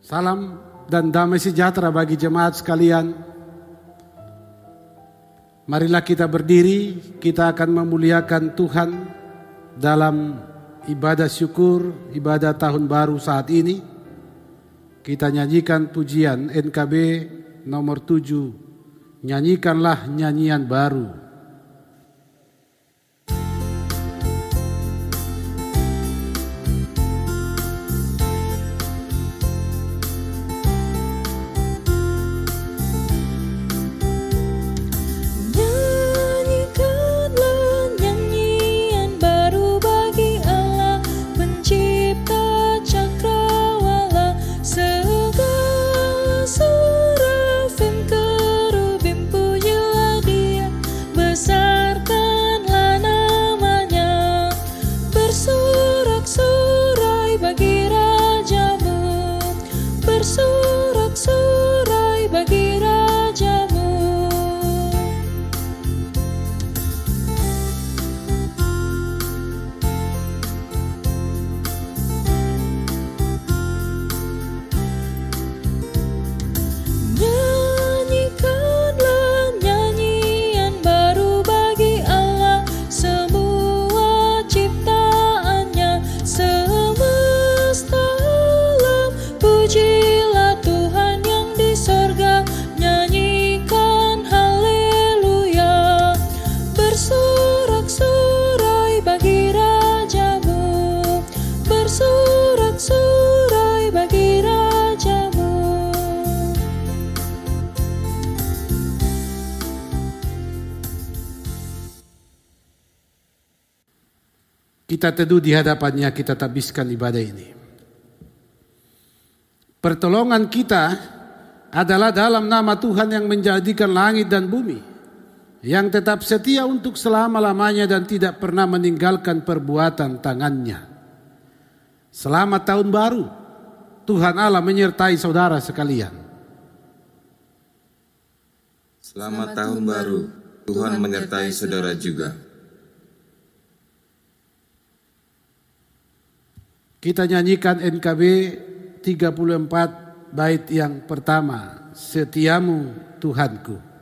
Salam dan damai sejahtera bagi jemaat sekalian. Marilah kita berdiri, kita akan memuliakan Tuhan dalam ibadah syukur, ibadah tahun baru saat ini. Kita nyanyikan pujian NKB nomor 7, nyanyikanlah nyanyian baru. Kita teduh di hadapannya, kita tabiskan ibadah ini. Pertolongan kita adalah dalam nama Tuhan yang menjadikan langit dan bumi, yang tetap setia untuk selama-lamanya dan tidak pernah meninggalkan perbuatan tangannya. Selamat tahun baru, Tuhan Allah menyertai saudara sekalian. Selamat tahun baru, Tuhan menyertai saudara juga. Kita nyanyikan NKB 34 bait yang pertama, Setiamu Tuhanku.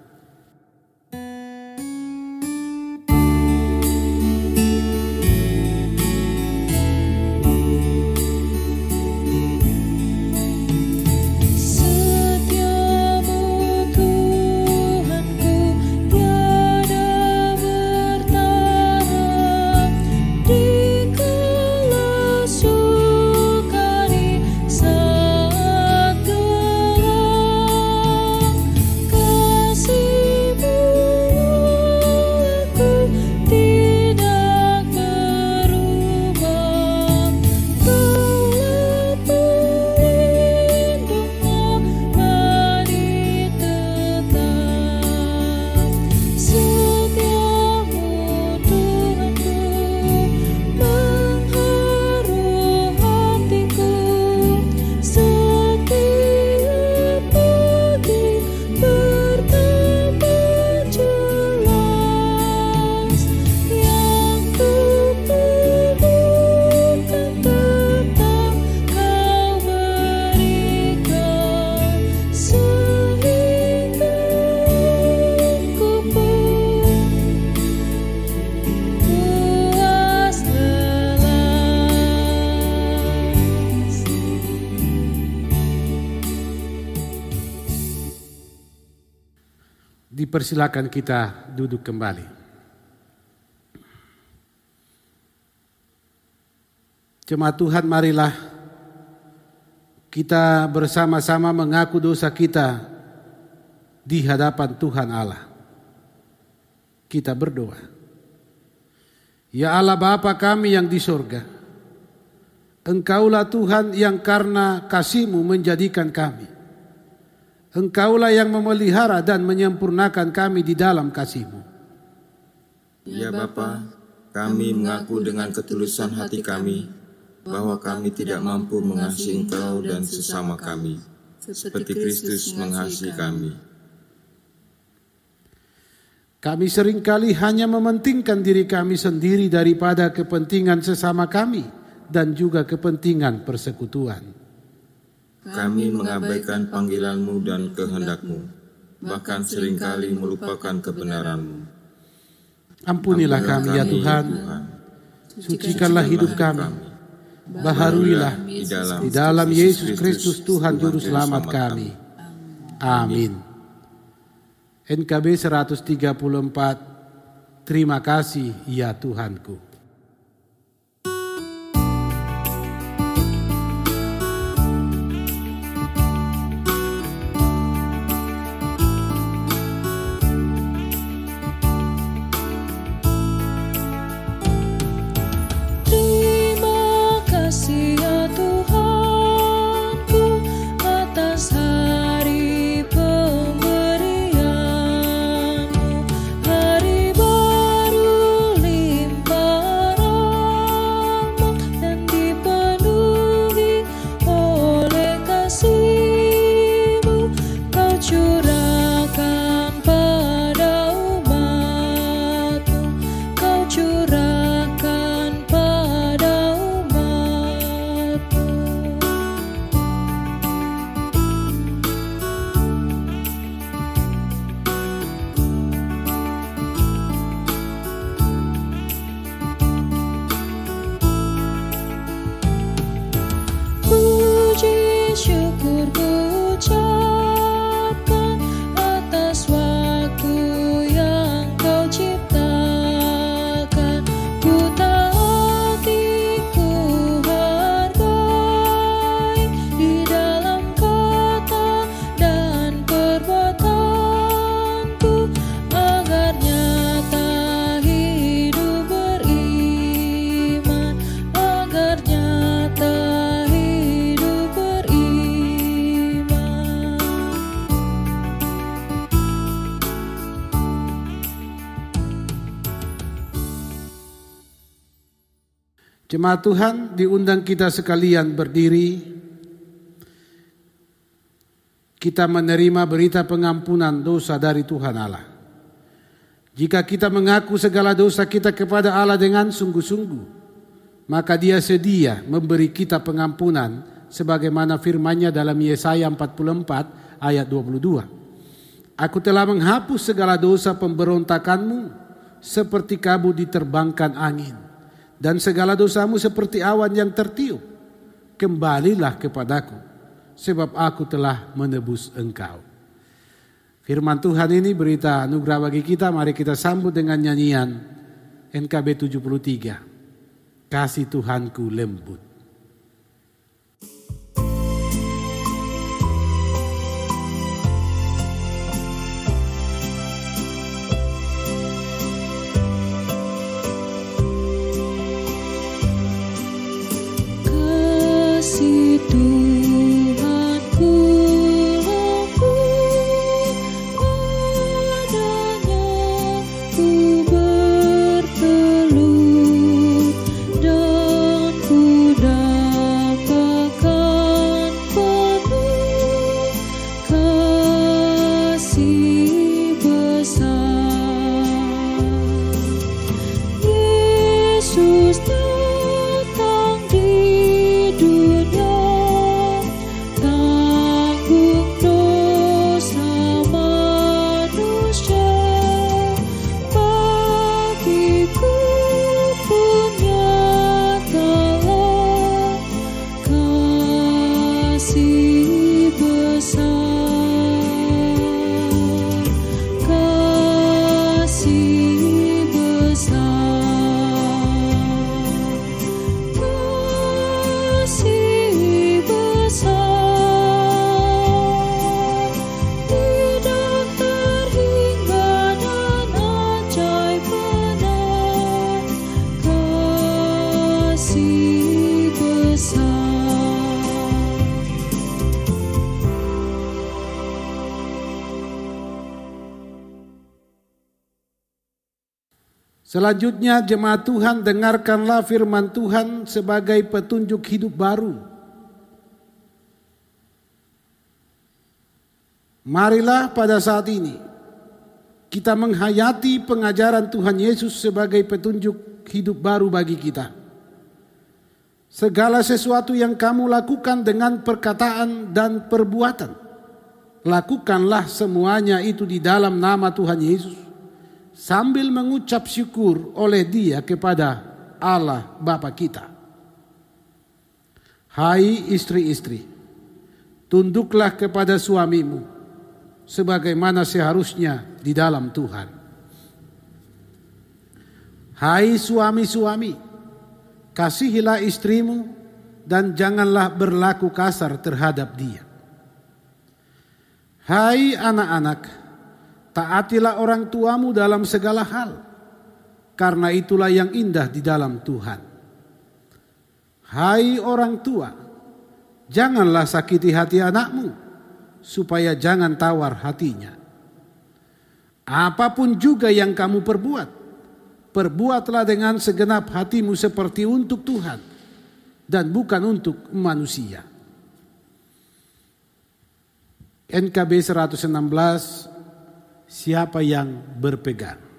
Dipersilakan kita duduk kembali. Jemaat Tuhan, marilah kita bersama-sama mengaku dosa kita di hadapan Tuhan Allah. Kita berdoa. Ya Allah Bapa kami yang di sorga, Engkaulah Tuhan yang karena kasih-Mu menjadikan kami. Engkaulah yang memelihara dan menyempurnakan kami di dalam kasih-Mu. Ya Bapa, kami mengaku dengan ketulusan hati kami bahwa kami tidak mampu mengasihi Engkau dan sesama kami, seperti Kristus mengasihi kami. Kami seringkali hanya mementingkan diri kami sendiri daripada kepentingan sesama kami dan juga kepentingan persekutuan. kami mengabaikan panggilan-Mu dan kehendak-Mu, bahkan seringkali melupakan kebenaran-Mu. Ampunilah kami ya Tuhan, sucikanlah hidup kami, baharuilah di dalam Yesus Kristus Tuhan Juru Selamat kami. Amin. NKB 134, terima kasih ya Tuhanku. Jemaat Tuhan, diundang kita sekalian berdiri. Kita menerima berita pengampunan dosa dari Tuhan Allah. Jika kita mengaku segala dosa kita kepada Allah dengan sungguh-sungguh, maka Dia sedia memberi kita pengampunan sebagaimana firman-Nya dalam Yesaya 44 ayat 22. Aku telah menghapus segala dosa pemberontakanmu seperti kabut diterbangkan angin, dan segala dosamu seperti awan yang tertiup. Kembalilah kepadaku, sebab aku telah menebus engkau. Firman Tuhan ini berita anugerah bagi kita. Mari kita sambut dengan nyanyian NKB 73. Kasih Tuhanku lembut. Selanjutnya jemaat Tuhan, dengarkanlah firman Tuhan sebagai petunjuk hidup baru. Marilah pada saat ini kita menghayati pengajaran Tuhan Yesus sebagai petunjuk hidup baru bagi kita. segala sesuatu yang kamu lakukan dengan perkataan dan perbuatan, lakukanlah semuanya itu di dalam nama Tuhan Yesus, sambil mengucap syukur oleh Dia kepada Allah Bapa kita. Hai istri-istri, tunduklah kepada suamimu sebagaimana seharusnya di dalam Tuhan. Hai suami-suami, kasihilah istrimu dan janganlah berlaku kasar terhadap dia. Hai anak-anak, taatilah orang tuamu dalam segala hal, karena itulah yang indah di dalam Tuhan. Hai orang tua, janganlah sakiti hati anakmu, supaya jangan tawar hatinya. Apapun juga yang kamu perbuat, perbuatlah dengan segenap hatimu seperti untuk Tuhan dan bukan untuk manusia. NKB 116, siapa yang berpegang?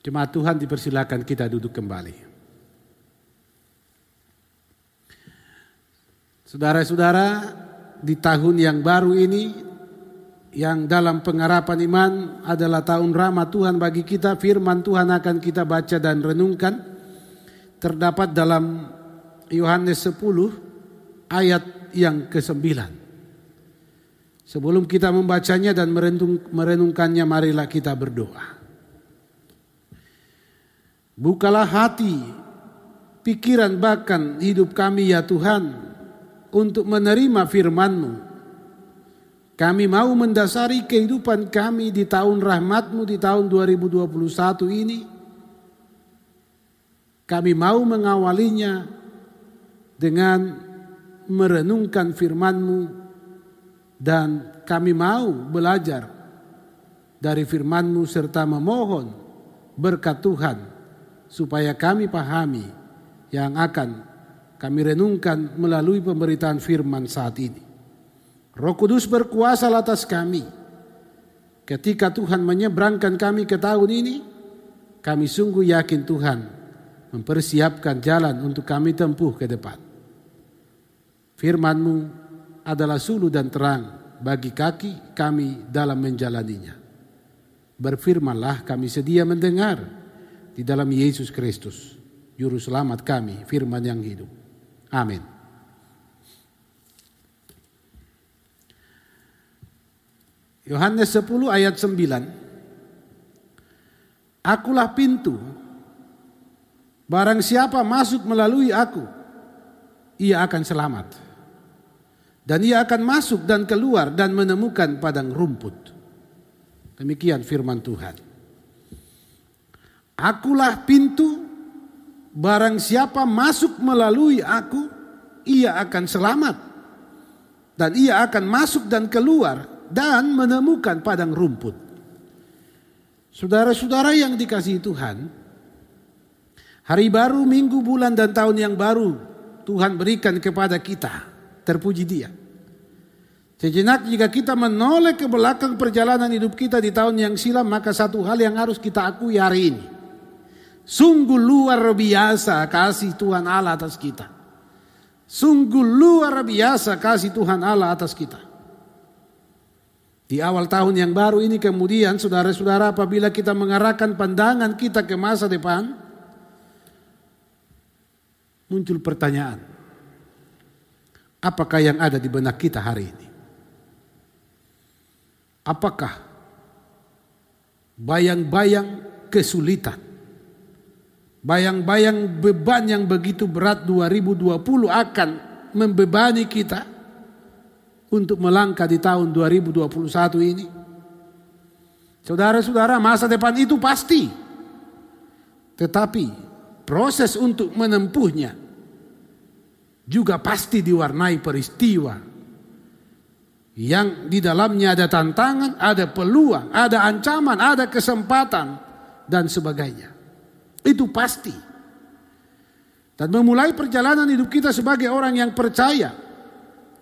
Jemaat Tuhan, dipersilakan kita duduk kembali. Saudara-saudara, di tahun yang baru ini, yang dalam pengharapan iman adalah tahun rahmat Tuhan bagi kita, firman Tuhan akan kita baca dan renungkan, terdapat dalam Yohanes 10 ayat yang ke-9. Sebelum kita membacanya dan merenungkannya, marilah kita berdoa. Bukalah hati, pikiran bahkan hidup kami ya Tuhan untuk menerima firman-Mu. Kami mau mendasari kehidupan kami di tahun rahmat-Mu di tahun 2021 ini. Kami mau mengawalinya dengan merenungkan firman-Mu dan kami mau belajar dari firman-Mu serta memohon berkat Tuhan supaya kami pahami yang akan kami renungkan melalui pemberitaan firman saat ini. Roh Kudus berkuasa atas kami. Ketika Tuhan menyeberangkan kami ke tahun ini, kami sungguh yakin Tuhan mempersiapkan jalan untuk kami tempuh ke depan. Firman-Mu adalah suluh dan terang bagi kaki kami dalam menjalaninya. Berfirmanlah, kami sedia mendengar. Di dalam Yesus Kristus, Juru Selamat kami, firman yang hidup. Amin. Yohanes 10 ayat 9. Akulah pintu. Barang siapa masuk melalui aku, ia akan selamat. Dan ia akan masuk dan keluar dan menemukan padang rumput. Demikian firman Tuhan. Akulah pintu, barang siapa masuk melalui aku, ia akan selamat. Dan ia akan masuk dan keluar dan menemukan padang rumput. Saudara-saudara yang dikasihi Tuhan, hari baru, minggu, bulan, dan tahun yang baru Tuhan berikan kepada kita. Terpuji Dia. Sejenak jika kita menoleh ke belakang perjalanan hidup kita di tahun yang silam, maka satu hal yang harus kita akui hari ini. Sungguh luar biasa kasih Tuhan Allah atas kita. Sungguh luar biasa kasih Tuhan Allah atas kita. Di awal tahun yang baru ini kemudian saudara-saudara, apabila kita mengarahkan pandangan kita ke masa depan, muncul pertanyaan. Apakah yang ada di benak kita hari ini? Apakah bayang-bayang kesulitan, bayang-bayang beban yang begitu berat 2020 akan membebani kita untuk melangkah di tahun 2021 ini? Saudara-saudara, masa depan itu pasti. Tetapi proses untuk menempuhnya juga pasti diwarnai peristiwa yang di dalamnya ada tantangan, ada peluang, ada ancaman, ada kesempatan dan sebagainya. Itu pasti. Dan memulai perjalanan hidup kita sebagai orang yang percaya,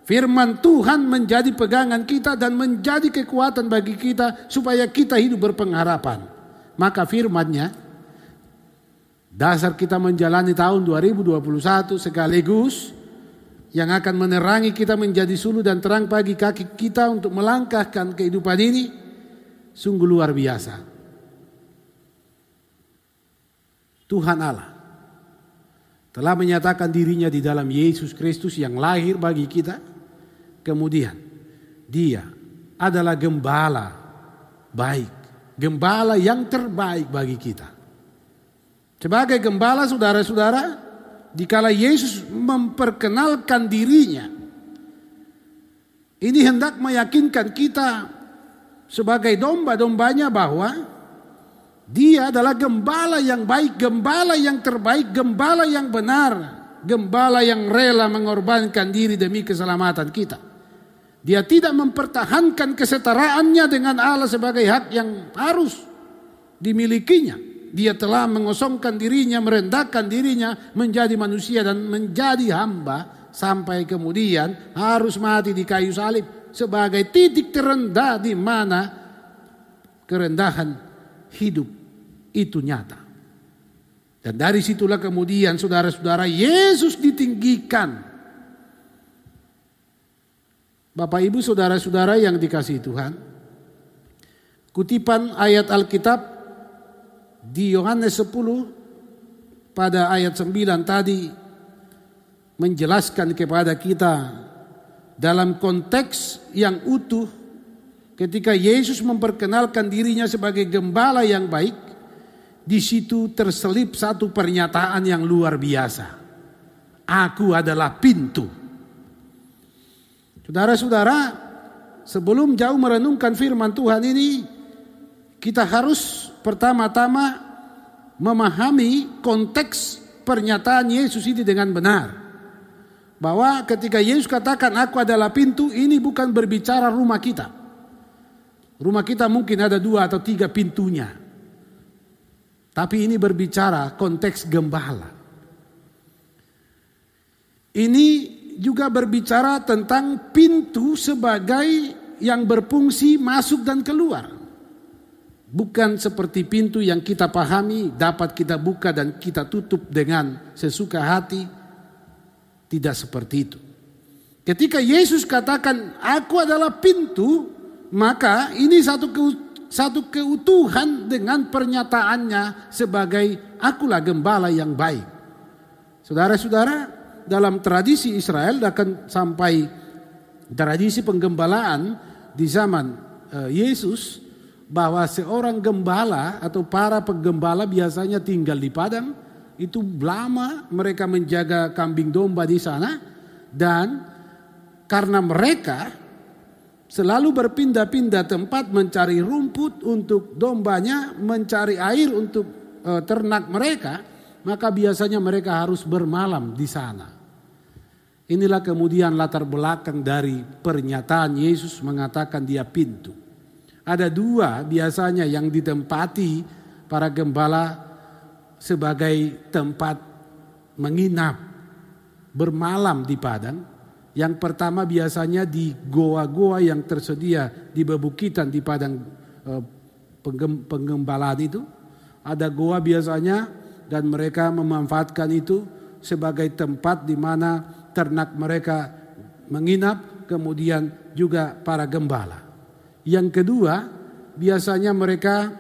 firman Tuhan menjadi pegangan kita dan menjadi kekuatan bagi kita supaya kita hidup berpengharapan. Maka firman-Nya dasar kita menjalani tahun 2021 sekaligus yang akan menerangi kita menjadi suluh dan terang bagi kaki kita untuk melangkahkan kehidupan ini sungguh luar biasa. Tuhan Allah telah menyatakan dirinya di dalam Yesus Kristus yang lahir bagi kita. Kemudian Dia adalah gembala baik, gembala yang terbaik bagi kita. Sebagai gembala, saudara-saudara, dikala Yesus memperkenalkan dirinya, ini hendak meyakinkan kita sebagai domba-dombanya bahwa Dia adalah gembala yang baik, gembala yang terbaik, gembala yang benar, gembala yang rela mengorbankan diri demi keselamatan kita. Dia tidak mempertahankan kesetaraannya dengan Allah sebagai hak yang harus dimilikinya. Dia telah mengosongkan dirinya, merendahkan dirinya menjadi manusia dan menjadi hamba sampai kemudian harus mati di kayu salib sebagai titik terendah di mana kerendahan hidup itu nyata. Dan dari situlah kemudian saudara-saudara Yesus ditinggikan. Bapak Ibu saudara-saudara yang dikasihi Tuhan, kutipan ayat Alkitab di Yohanes 10 pada ayat 9 tadi menjelaskan kepada kita dalam konteks yang utuh ketika Yesus memperkenalkan dirinya sebagai gembala yang baik. Di situ terselip satu pernyataan yang luar biasa. Aku adalah pintu. Saudara-saudara, sebelum jauh merenungkan firman Tuhan ini, kita harus pertama-tama memahami konteks pernyataan Yesus ini dengan benar. Bahwa ketika Yesus katakan aku adalah pintu, ini bukan berbicara rumah kita. Rumah kita mungkin ada 2 atau 3 pintunya. Tapi ini berbicara konteks gembala. Ini juga berbicara tentang pintu sebagai yang berfungsi masuk dan keluar. Bukan seperti pintu yang kita pahami dapat kita buka dan kita tutup dengan sesuka hati. Tidak seperti itu. Ketika Yesus katakan aku adalah pintu, maka ini satu keutuhan dengan pernyataannya sebagai akulah gembala yang baik. Saudara-saudara, dalam tradisi Israel akan sampai tradisi penggembalaan di zaman Yesus, bahwa seorang gembala atau para penggembala biasanya tinggal di padang. Itu lama mereka menjaga kambing domba di sana, dan karena mereka selalu berpindah-pindah tempat mencari rumput untuk dombanya, mencari air untuk ternak mereka, maka biasanya mereka harus bermalam di sana. Inilah kemudian latar belakang dari pernyataan Yesus mengatakan dia pintu. Ada 2 biasanya yang ditempati para gembala sebagai tempat menginap, bermalam di padang. Yang pertama biasanya di goa-goa yang tersedia di bebukitan di padang penggembalaan itu. Ada goa biasanya dan mereka memanfaatkan itu sebagai tempat di mana ternak mereka menginap, kemudian juga para gembala. Yang kedua, biasanya mereka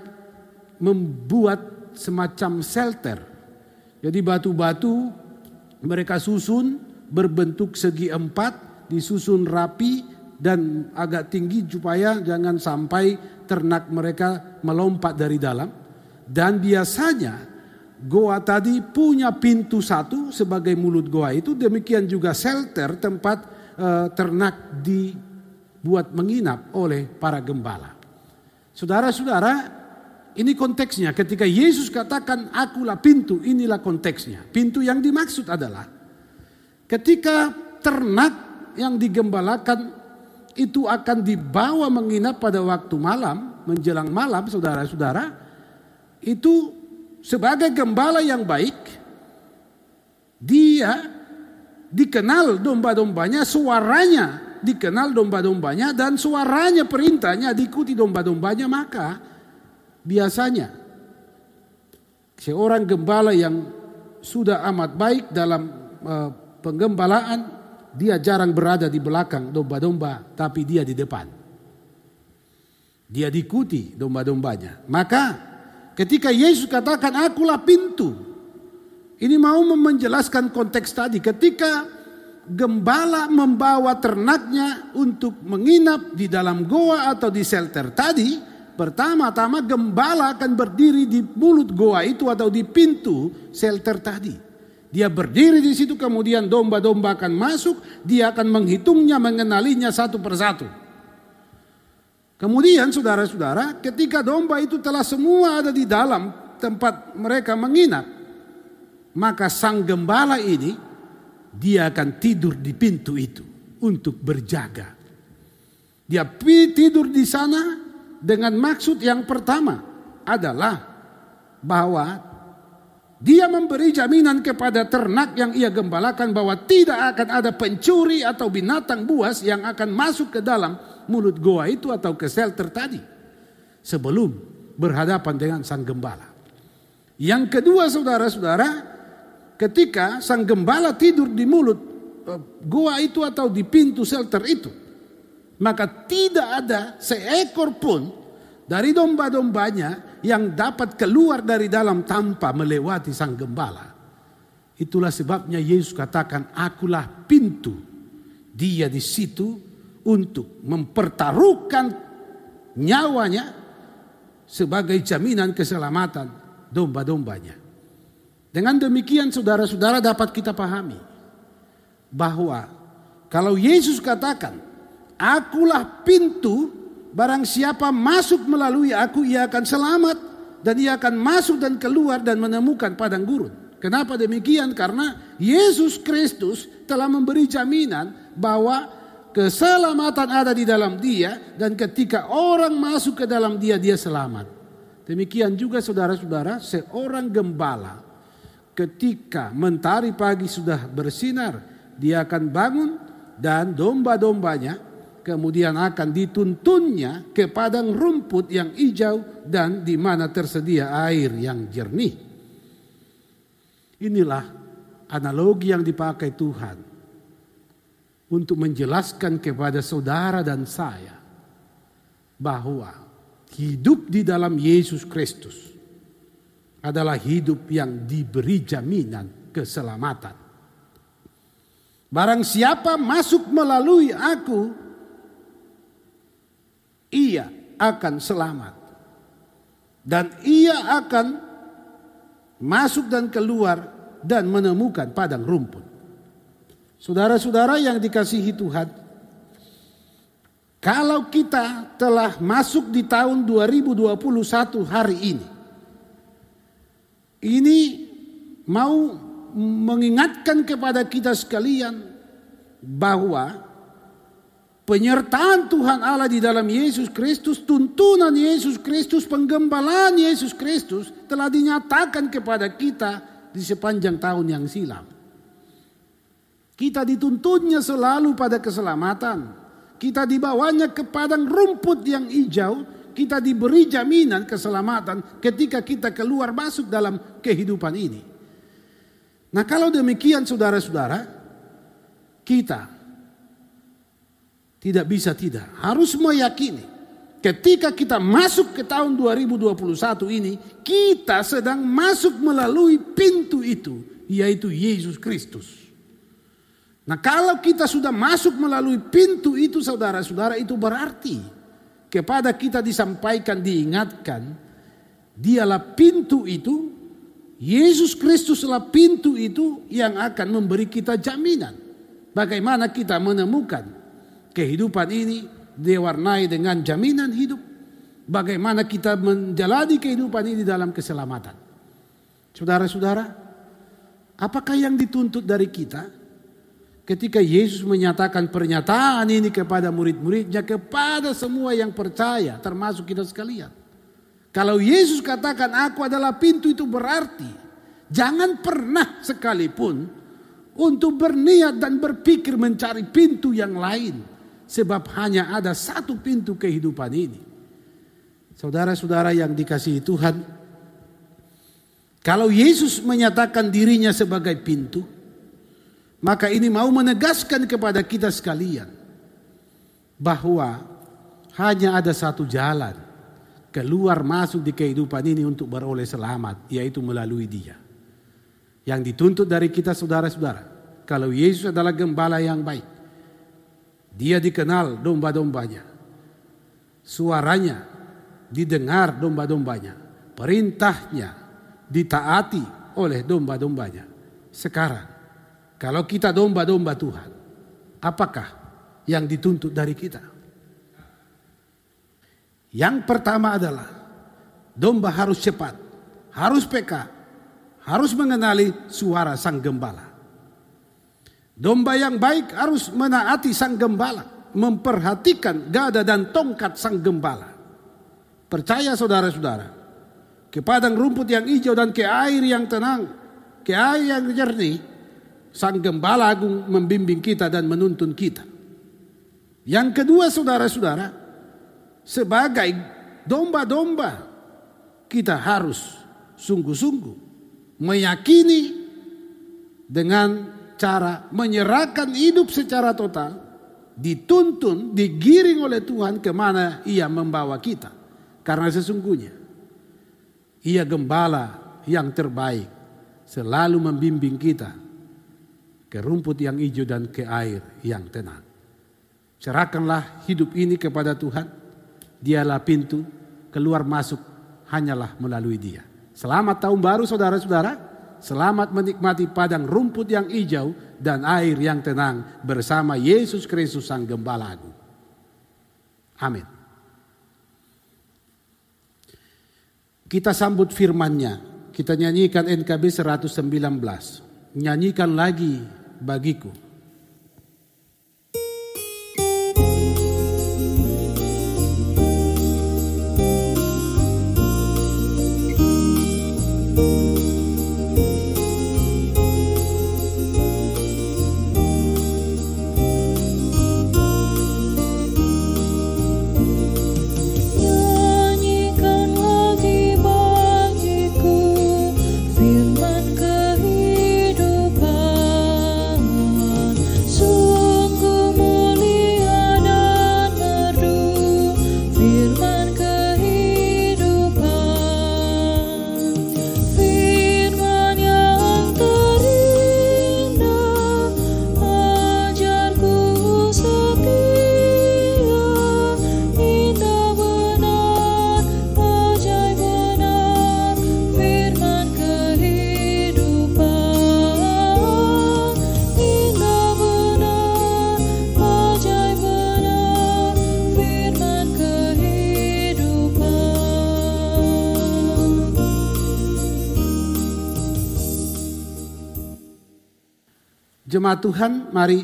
membuat semacam shelter. Jadi batu-batu mereka susun berbentuk segi empat, disusun rapi dan agak tinggi supaya jangan sampai ternak mereka melompat dari dalam. Dan biasanya goa tadi punya pintu satu sebagai mulut goa itu, demikian juga shelter tempat ternak dibuat menginap oleh para gembala. Saudara-saudara, ini konteksnya ketika Yesus katakan akulah pintu, inilah konteksnya. Pintu yang dimaksud adalah ketika ternak yang digembalakan itu akan dibawa menginap pada waktu malam, menjelang malam, saudara-saudara, itu sebagai gembala yang baik, dia dikenal domba-dombanya, suaranya dikenal domba-dombanya, dan suaranya perintahnya diikuti domba-dombanya. Maka biasanya seorang gembala yang sudah amat baik dalam penggembalaan, dia jarang berada di belakang domba-domba, tapi dia di depan. Dia diikuti domba-dombanya. Maka ketika Yesus katakan akulah pintu, ini mau menjelaskan konteks tadi. Ketika gembala membawa ternaknya untuk menginap di dalam goa atau di shelter tadi, pertama-tama gembala akan berdiri di mulut goa itu atau di pintu shelter tadi. Dia berdiri di situ, kemudian domba-domba akan masuk, dia akan menghitungnya, mengenalinya satu persatu. Kemudian saudara-saudara, ketika domba itu telah semua ada di dalam tempat mereka menginap, maka sang gembala ini, dia akan tidur di pintu itu untuk berjaga. Dia tidur di sana dengan maksud yang pertama adalah bahwa dia memberi jaminan kepada ternak yang ia gembalakan bahwa tidak akan ada pencuri atau binatang buas yang akan masuk ke dalam mulut goa itu atau ke shelter tadi sebelum berhadapan dengan sang gembala. Yang kedua, saudara-saudara, ketika sang gembala tidur di mulut goa itu atau di pintu shelter itu, maka tidak ada seekor pun dari domba-dombanya yang dapat keluar dari dalam tanpa melewati sang gembala. Itulah sebabnya Yesus katakan akulah pintu. Dia di situ untuk mempertaruhkan nyawanya sebagai jaminan keselamatan domba-dombanya. Dengan demikian saudara-saudara dapat kita pahami bahwa kalau Yesus katakan akulah pintu, barang siapa masuk melalui aku ia akan selamat dan ia akan masuk dan keluar dan menemukan padang gurun. Kenapa demikian? Karena Yesus Kristus telah memberi jaminan bahwa keselamatan ada di dalam dia dan ketika orang masuk ke dalam dia, dia selamat. Demikian juga saudara-saudara, seorang gembala ketika mentari pagi sudah bersinar, dia akan bangun dan domba-dombanya kemudian akan dituntunnya ke padang rumput yang hijau dan di mana tersedia air yang jernih. Inilah analogi yang dipakai Tuhan untuk menjelaskan kepada saudara dan saya bahwa hidup di dalam Yesus Kristus adalah hidup yang diberi jaminan keselamatan. Barang siapa masuk melalui aku, ia akan selamat. Dan ia akan masuk dan keluar dan menemukan padang rumput. Saudara-saudara yang dikasihi Tuhan, kalau kita telah masuk di tahun 2021 hari ini mau mengingatkan kepada kita sekalian bahwa penyertaan Tuhan Allah di dalam Yesus Kristus, tuntunan Yesus Kristus, penggembalaan Yesus Kristus telah dinyatakan kepada kita di sepanjang tahun yang silam. Kita dituntunnya selalu pada keselamatan. Kita dibawanya ke padang rumput yang hijau. kita diberi jaminan keselamatan ketika kita keluar masuk dalam kehidupan ini. Nah, kalau demikian saudara-saudara, kita tidak bisa tidak, harus meyakini ketika kita masuk ke tahun 2021 ini, kita sedang masuk melalui pintu itu, yaitu Yesus Kristus. Nah, kalau kita sudah masuk melalui pintu itu, saudara-saudara, itu berarti kepada kita disampaikan, diingatkan, dialah pintu itu, Yesus Kristuslah pintu itu yang akan memberi kita jaminan. Bagaimana kita menemukan kehidupan ini diwarnai dengan jaminan hidup. Bagaimana kita menjalani kehidupan ini dalam keselamatan. Saudara-saudara, apakah yang dituntut dari kita? Ketika Yesus menyatakan pernyataan ini kepada murid-muridnya, kepada semua yang percaya, termasuk kita sekalian. Kalau Yesus katakan aku adalah pintu, itu berarti jangan pernah sekalipun untuk berniat dan berpikir mencari pintu yang lain. Sebab hanya ada satu pintu kehidupan ini. Saudara-saudara yang dikasihi Tuhan, kalau Yesus menyatakan dirinya sebagai pintu, maka ini mau menegaskan kepada kita sekalian bahwa hanya ada satu jalan keluar masuk di kehidupan ini untuk beroleh selamat, yaitu melalui Dia. Yang dituntut dari kita saudara-saudara, kalau Yesus adalah gembala yang baik, Dia dikenal domba-dombanya, suaranya didengar domba-dombanya, perintahnya ditaati oleh domba-dombanya. Sekarang, kalau kita domba-domba Tuhan, apakah yang dituntut dari kita? Yang pertama adalah domba harus cepat, harus peka, harus mengenali suara sang gembala. Domba yang baik harus menaati sang gembala, memperhatikan gada dan tongkat sang gembala. Percaya saudara-saudara, ke padang rumput yang hijau dan ke air yang tenang, ke air yang jernih, sang gembala agung membimbing kita dan menuntun kita. Yang kedua saudara-saudara, sebagai domba-domba, kita harus sungguh-sungguh meyakini dengan cara menyerahkan hidup secara total, dituntun, digiring oleh Tuhan kemana Ia membawa kita. Karena sesungguhnya Ia gembala yang terbaik, selalu membimbing kita ke rumput yang hijau dan ke air yang tenang. Serahkanlah hidup ini kepada Tuhan. Dialah pintu, keluar masuk hanyalah melalui Dia. Selamat tahun baru saudara-saudara. Selamat menikmati padang rumput yang hijau dan air yang tenang bersama Yesus Kristus Sang Gembala Agung. Amin. Kita sambut firman-Nya. Kita nyanyikan NKB 119. Nyanyikan lagi bagiku. Jemaat Tuhan, mari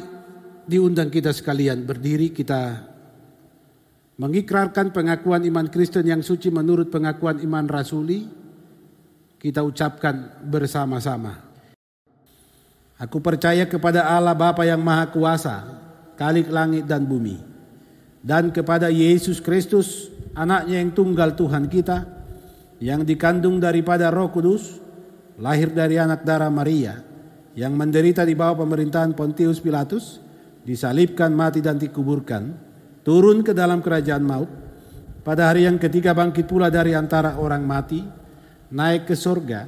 diundang kita sekalian berdiri, kita mengikrarkan pengakuan iman Kristen yang suci menurut pengakuan iman rasuli. Kita ucapkan bersama-sama. Aku percaya kepada Allah Bapa yang Maha Kuasa, Khalik langit dan bumi, dan kepada Yesus Kristus, anaknya yang tunggal Tuhan kita, yang dikandung daripada Roh Kudus, lahir dari anak darah Maria, yang menderita di bawah pemerintahan Pontius Pilatus, disalibkan, mati dan dikuburkan, turun ke dalam kerajaan maut, pada hari yang ketiga bangkit pula dari antara orang mati, naik ke surga,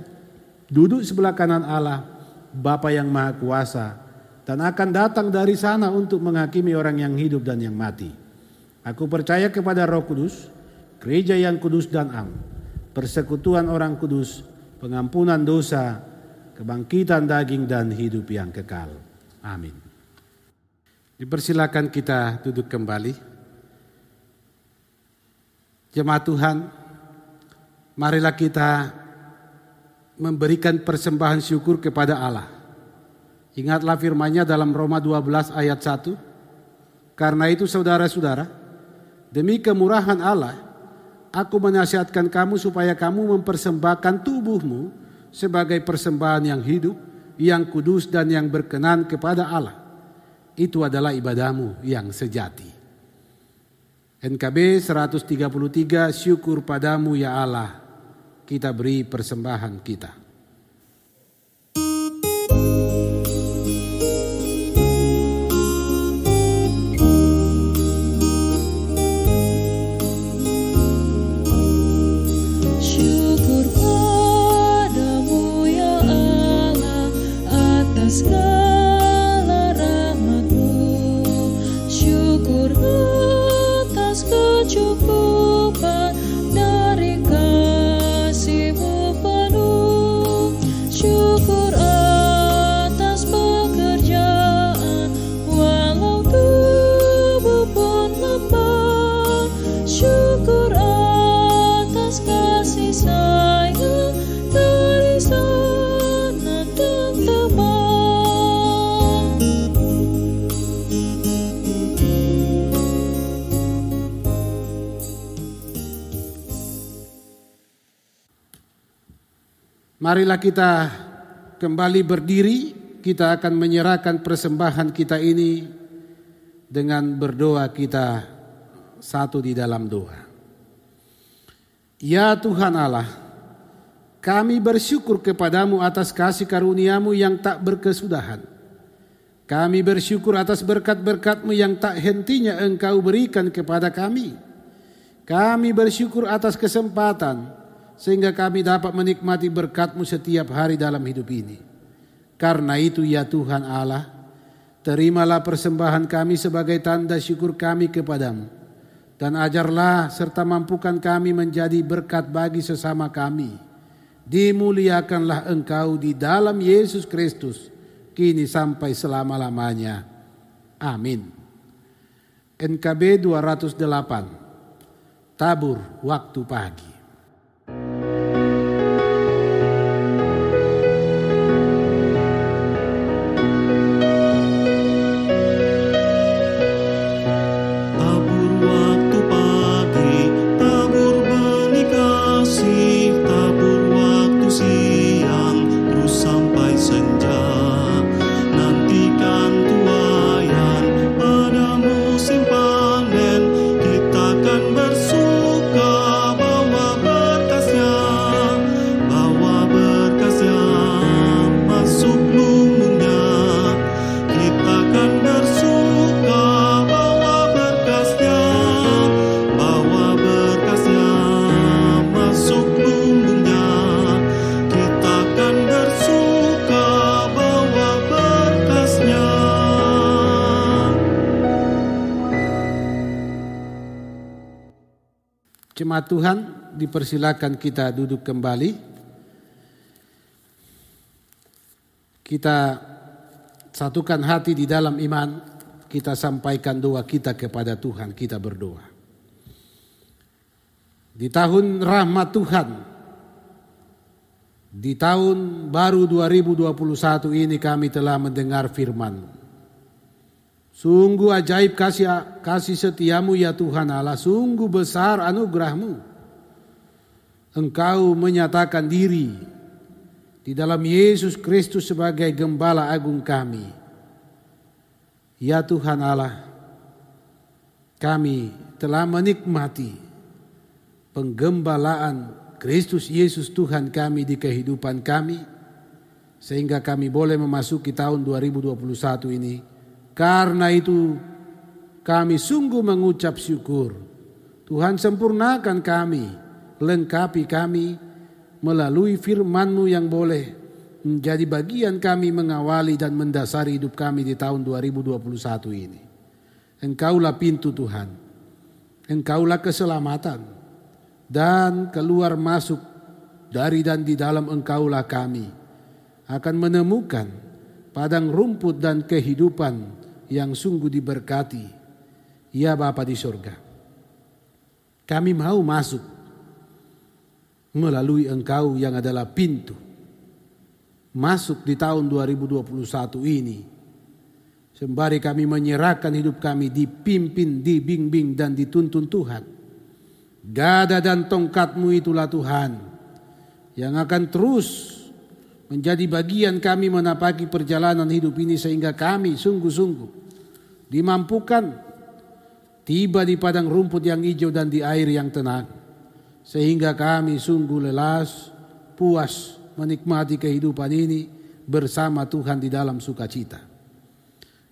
duduk sebelah kanan Allah, Bapa yang Maha Kuasa, dan akan datang dari sana untuk menghakimi orang yang hidup dan yang mati. Aku percaya kepada Roh Kudus, gereja yang kudus dan am, persekutuan orang kudus, pengampunan dosa, kebangkitan daging dan hidup yang kekal. Amin. Dipersilakan kita duduk kembali. Jemaat Tuhan, marilah kita memberikan persembahan syukur kepada Allah. Ingatlah firman-Nya dalam Roma 12 ayat 1. Karena itu saudara-saudara, demi kemurahan Allah, aku menasihatkan kamu supaya kamu mempersembahkan tubuhmu sebagai persembahan yang hidup, yang kudus dan yang berkenan kepada Allah. Itu adalah ibadahmu yang sejati. NKB 133, syukur padamu ya Allah, kita beri persembahan kita. Syukur padamu ya Allah atas segala rahmat-Mu. Syukur atas kecukupan dari kasih-Mu penuh. Syukur atas pekerjaan walau tubuh pun lemah. Syukur atas kasih sayang dari sana dan teman. Marilah kita kembali berdiri, kita akan menyerahkan persembahan kita ini dengan berdoa kita satu di dalam doa. Ya Tuhan Allah, kami bersyukur kepadamu atas kasih karunia-Mu yang tak berkesudahan. Kami bersyukur atas berkat-berkat-Mu yang tak hentinya Engkau berikan kepada kami. Kami bersyukur atas kesempatan sehingga kami dapat menikmati berkat-Mu setiap hari dalam hidup ini. Karena itu ya Tuhan Allah, terimalah persembahan kami sebagai tanda syukur kami kepadamu. Dan ajarlah serta mampukan kami menjadi berkat bagi sesama kami. Dimuliakanlah Engkau di dalam Yesus Kristus, kini sampai selama-lamanya. Amin. NKB 208, tabur waktu pagi. Jemaat Tuhan, dipersilakan kita duduk kembali. Kita satukan hati di dalam iman, kita sampaikan doa kita kepada Tuhan, kita berdoa. Di tahun rahmat Tuhan, di tahun baru 2021 ini kami telah mendengar firman-Mu. Sungguh ajaib kasih setiamu ya Tuhan Allah, sungguh besar anugerah-Mu. Engkau menyatakan diri di dalam Yesus Kristus sebagai Gembala Agung kami. Ya Tuhan Allah, kami telah menikmati penggembalaan Kristus Yesus Tuhan kami di kehidupan kami, sehingga kami boleh memasuki tahun 2021 ini. Karena itu kami sungguh mengucap syukur. Tuhan sempurnakan kami, lengkapi kami melalui firman-Mu yang boleh menjadi bagian kami mengawali dan mendasari hidup kami di tahun 2021 ini. Engkaulah pintu Tuhan, Engkaulah keselamatan, dan keluar masuk dari dan di dalam Engkaulah kami akan menemukan padang rumput dan kehidupan yang sungguh diberkati. Ya Bapa di surga, kami mau masuk melalui Engkau yang adalah pintu masuk di tahun 2021 ini. Sembari kami menyerahkan hidup kami dipimpin, dibimbing dan dituntun Tuhan. Gada dan tongkat-Mu itulah Tuhan yang akan terus menjadi bagian kami menapaki perjalanan hidup ini, sehingga kami sungguh-sungguh dimampukan tiba di padang rumput yang hijau dan di air yang tenang, sehingga kami sungguh lelas, puas menikmati kehidupan ini bersama Tuhan di dalam sukacita.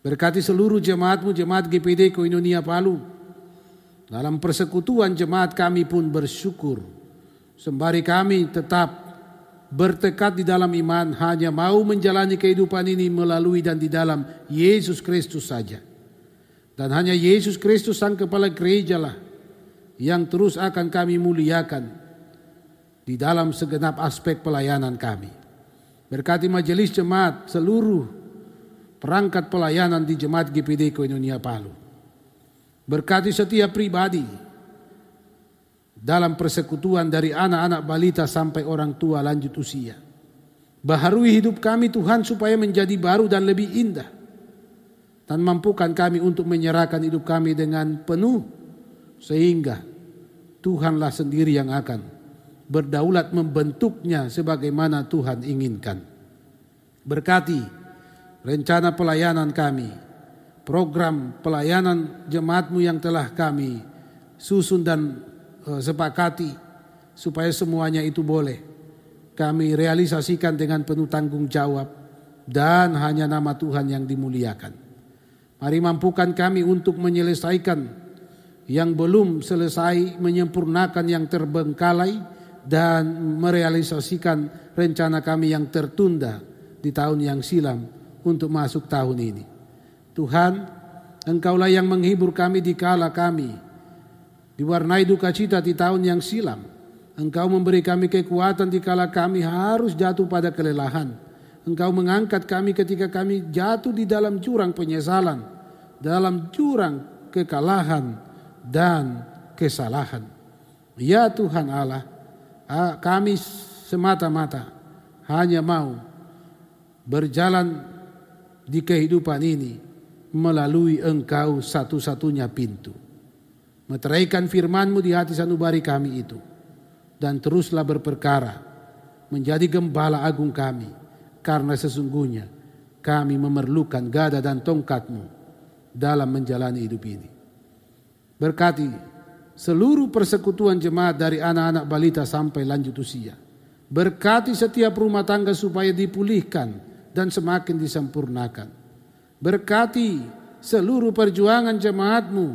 Berkati seluruh jemaat-Mu, jemaat GPD Koinonia Palu. Dalam persekutuan jemaat kami pun bersyukur. Sembari kami tetap bertekad di dalam iman, hanya mau menjalani kehidupan ini melalui dan di dalam Yesus Kristus saja. Dan hanya Yesus Kristus Sang Kepala Gereja lah yang terus akan kami muliakan di dalam segenap aspek pelayanan kami. Berkati majelis jemaat, seluruh perangkat pelayanan di jemaat GPD Koinonia Palu. Berkati setiap pribadi dalam persekutuan dari anak-anak balita sampai orang tua lanjut usia. Baharui hidup kami Tuhan supaya menjadi baru dan lebih indah. Dan mampukan kami untuk menyerahkan hidup kami dengan penuh, sehingga Tuhanlah sendiri yang akan berdaulat membentuknya sebagaimana Tuhan inginkan. Berkati rencana pelayanan kami, program pelayanan jemaat-Mu yang telah kami susun dan sepakati, supaya semuanya itu boleh kami realisasikan dengan penuh tanggung jawab dan hanya nama Tuhan yang dimuliakan. Mari mampukan kami untuk menyelesaikan yang belum selesai, menyempurnakan yang terbengkalai, dan merealisasikan rencana kami yang tertunda di tahun yang silam untuk masuk tahun ini. Tuhan, Engkaulah yang menghibur kami di kala kami diwarnai duka cita di tahun yang silam. Engkau memberi kami kekuatan di kala kami harus jatuh pada kelelahan. Engkau mengangkat kami ketika kami jatuh di dalam jurang penyesalan, dalam jurang kekalahan dan kesalahan. Ya Tuhan Allah, kami semata-mata hanya mau berjalan di kehidupan ini melalui Engkau satu-satunya pintu. Meteraikan firman-Mu di hati sanubari kami itu, dan teruslah berperkara menjadi gembala agung kami, karena sesungguhnya kami memerlukan gada dan tongkat-Mu dalam menjalani hidup ini. Berkati seluruh persekutuan jemaat dari anak-anak balita sampai lanjut usia. Berkati setiap rumah tangga supaya dipulihkan dan semakin disempurnakan. Berkati seluruh perjuangan jemaat-Mu,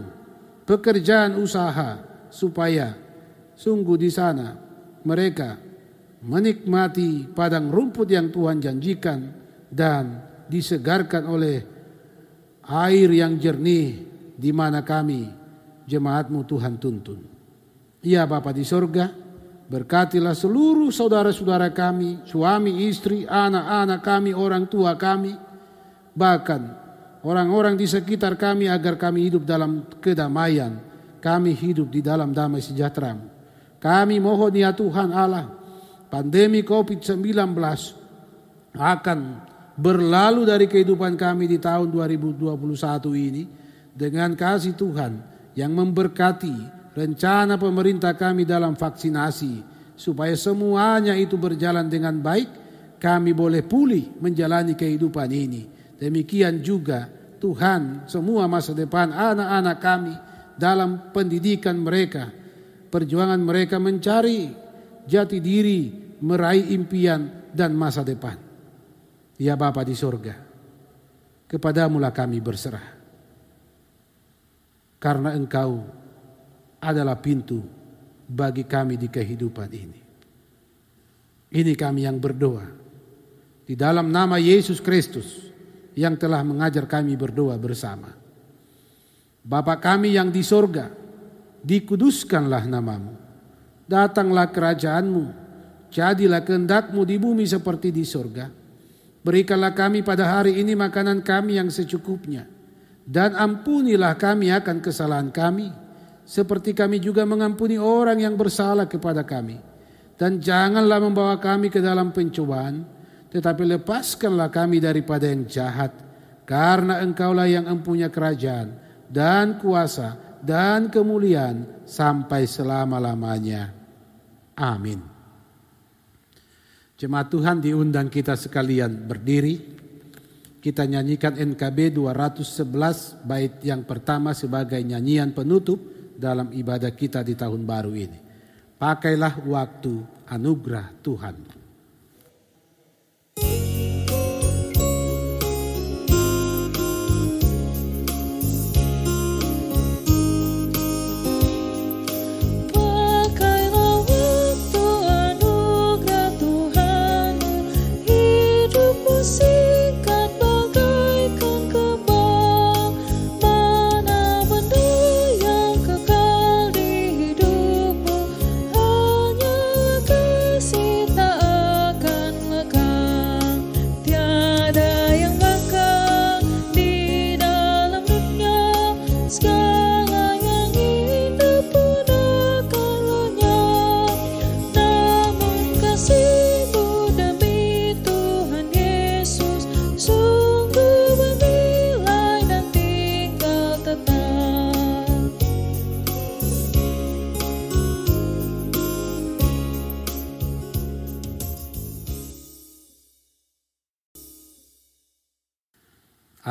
pekerjaan usaha, supaya sungguh di sana mereka menikmati padang rumput yang Tuhan janjikan dan disegarkan oleh air yang jernih di mana kami jemaat-Mu Tuhan tuntun. Ya Bapa di sorga, berkatilah seluruh saudara-saudara kami, suami, istri, anak-anak kami, orang tua kami, bahkan orang-orang di sekitar kami, agar kami hidup dalam kedamaian, kami hidup di dalam damai sejahtera-Mu. Kami mohon ya Tuhan Allah, pandemi COVID-19 akan berlalu dari kehidupan kami di tahun 2021 ini dengan kasih Tuhan yang memberkati rencana pemerintah kami dalam vaksinasi, supaya semuanya itu berjalan dengan baik, kami boleh pulih menjalani kehidupan ini. Demikian juga Tuhan, semua masa depan anak-anak kami dalam pendidikan mereka, perjuangan mereka mencari jati diri, meraih impian dan masa depan. Ya Bapa di sorga, kepadamulah kami berserah. Karena Engkau adalah pintu bagi kami di kehidupan ini. Ini kami yang berdoa di dalam nama Yesus Kristus yang telah mengajar kami berdoa bersama. Bapa kami yang di sorga, dikuduskanlah namamu. Datanglah kerajaanmu, jadilah kehendak-Mu di bumi seperti di sorga. Berikanlah kami pada hari ini makanan kami yang secukupnya. Dan ampunilah kami akan kesalahan kami, seperti kami juga mengampuni orang yang bersalah kepada kami. Dan janganlah membawa kami ke dalam pencobaan, tetapi lepaskanlah kami daripada yang jahat. Karena Engkaulah yang mempunyai kerajaan dan kuasa dan kemuliaan sampai selama-lamanya. Amin. Jemaat Tuhan, diundang kita sekalian berdiri. Kita nyanyikan NKB 211 bait yang pertama sebagai nyanyian penutup dalam ibadah kita di tahun baru ini. Pakailah waktu anugerah Tuhan.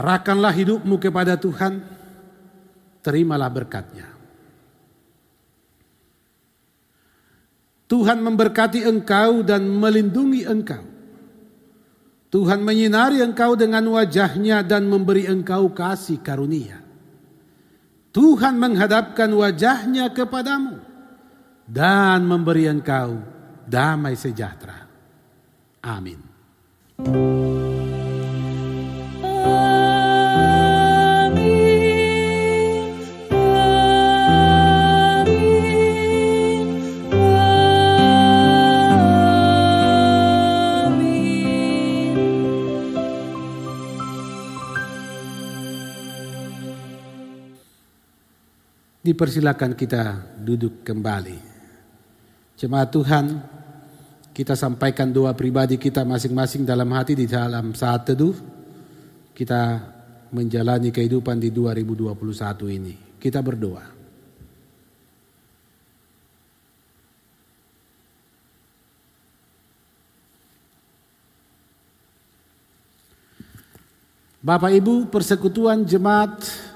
Arahkanlah hidupmu kepada Tuhan, terimalah berkat-Nya. Tuhan memberkati engkau dan melindungi engkau. Tuhan menyinari engkau dengan wajah-Nya dan memberi engkau kasih karunia. Tuhan menghadapkan wajah-Nya kepadamu dan memberi engkau damai sejahtera. Amin. Dipersilakan kita duduk kembali. Jemaat Tuhan, kita sampaikan doa pribadi kita masing-masing dalam hati di dalam saat teduh. Kita menjalani kehidupan di 2021 ini. Kita berdoa. Bapak Ibu, persekutuan jemaat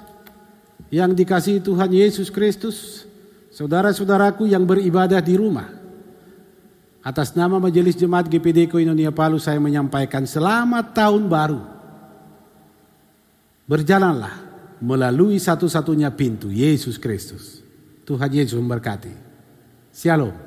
yang dikasihi Tuhan Yesus Kristus, saudara-saudaraku yang beribadah di rumah, atas nama Majelis Jemaat GPD Koinonia Palu saya menyampaikan selamat tahun baru. Berjalanlah melalui satu-satunya pintu, Yesus Kristus. Tuhan Yesus memberkati. Shalom.